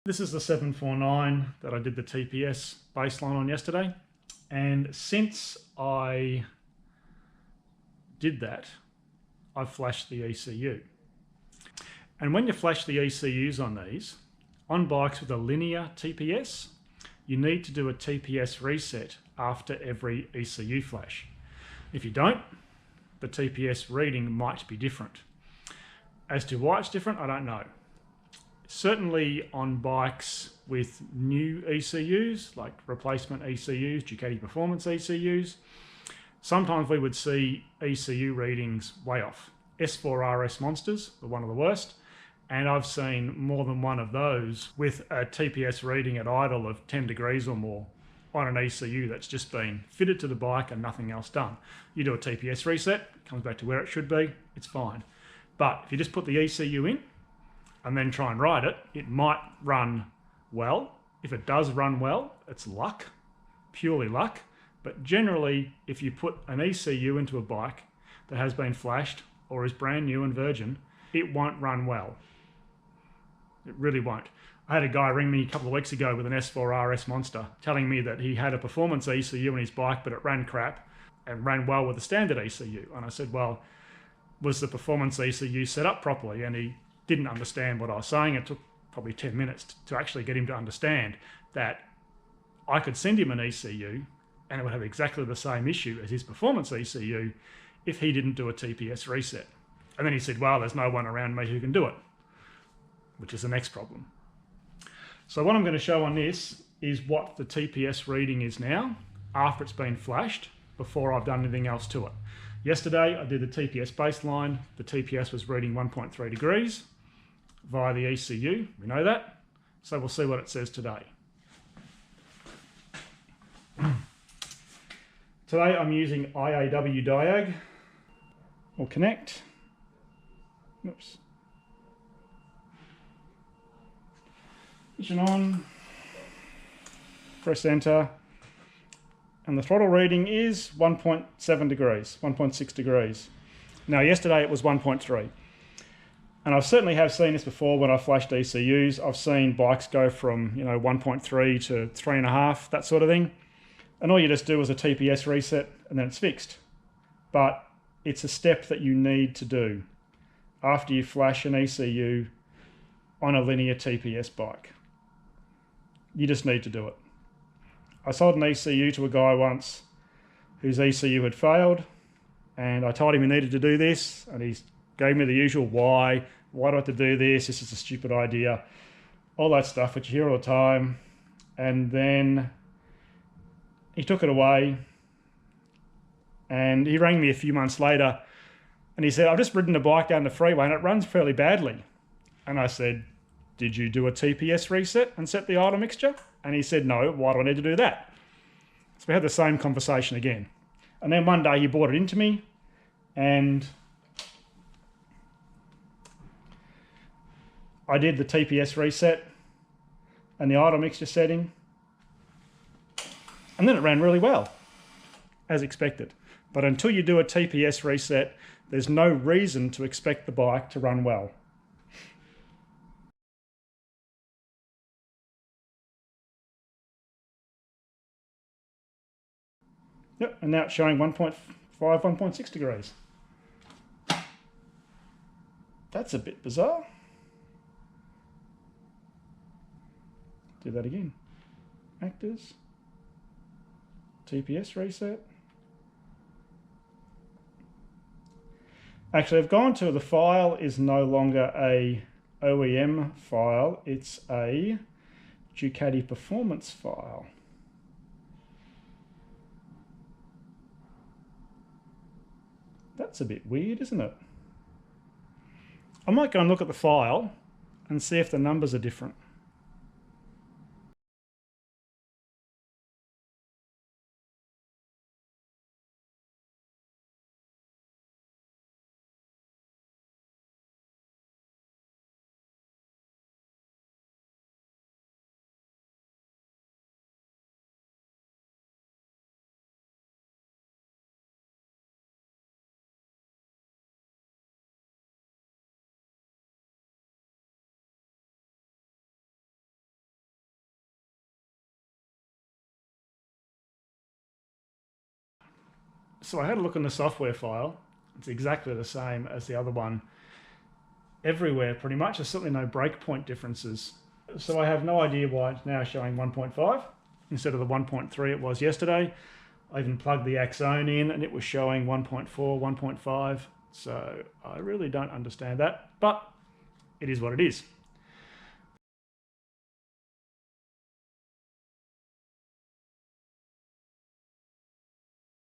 This is the 749 that I did the TPS baseline on yesterday. And since I did that, I've flashed the ECU. And when you flash the ECUs on these, on bikes with a linear TPS, you need to do a TPS reset after every ECU flash. If you don't, the TPS reading might be different. As to why it's different, I don't know. Certainly on bikes with new ECUs, like replacement ECUs, Ducati performance ECUs, sometimes we would see ECU readings way off. S4RS monsters were one of the worst, and I've seen more than one of those with a TPS reading at idle of 10 degrees or more on an ECU that's just been fitted to the bike and nothing else done. You do a TPS reset, it comes back to where it should be, it's fine. But if you just put the ECU in and then try and ride it, it might run well. If it does run well, it's luck, purely luck. But generally, if you put an ECU into a bike that has been flashed or is brand new and virgin, it won't run well. It really won't. I had a guy ring me a couple of weeks ago with an S4RS monster telling me that he had a performance ECU in his bike, but it ran crap and ran well with the standard ECU. And I said, well, was the performance ECU set up properly? And he didn't understand what I was saying. It took probably 10 minutes to actually get him to understand that I could send him an ECU and it would have exactly the same issue as his performance ECU if he didn't do a TPS reset. And then he said, well, there's no one around me who can do it, which is the next problem. So what I'm going to show on this is what the TPS reading is now after it's been flashed before I've done anything else to it. Yesterday I did the TPS baseline. The TPS was reading 1.3 degrees via the ECU, we know that. So we'll see what it says today. Today I'm using IAW Diag. We'll connect. Oops. Ignition on. Press enter. And the throttle reading is 1.7 degrees, 1.6 degrees. Now yesterday it was 1.3. And I certainly have seen this before when I flashed ECUs. I've seen bikes go from 1.3 to 3.5, that sort of thing. And all you just do is a TPS reset and then it's fixed. But it's a step that you need to do after you flash an ECU on a linear TPS bike. You just need to do it. I sold an ECU to a guy once whose ECU had failed, and I told him he needed to do this, and he gave me the usual why do I have to do this is a stupid idea, all that stuff which you hear all the time. And then he took it away and he rang me a few months later and he said, I've just ridden a bike down the freeway and it runs fairly badly. And I said, did you do a TPS reset and set the idle mixture? And he said, no, why do I need to do that? So we had the same conversation again. And then one day he brought it into me and I did the TPS reset and the idle mixture setting. And then it ran really well, as expected. But until you do a TPS reset, there's no reason to expect the bike to run well. Yep, and now it's showing 1.5, 1.6 degrees. That's a bit bizarre. Do that again. Actors. TPS reset. Actually, I've gone to the file is no longer a OEM file, it's a Ducati performance file. That's a bit weird, isn't it? I might go and look at the file and see if the numbers are different. So I had a look on the software file. It's exactly the same as the other one. Everywhere, pretty much. There's certainly no breakpoint differences. So I have no idea why it's now showing 1.5 instead of the 1.3 it was yesterday. I even plugged the Axone in and it was showing 1.4, 1.5. So I really don't understand that, but it is what it is.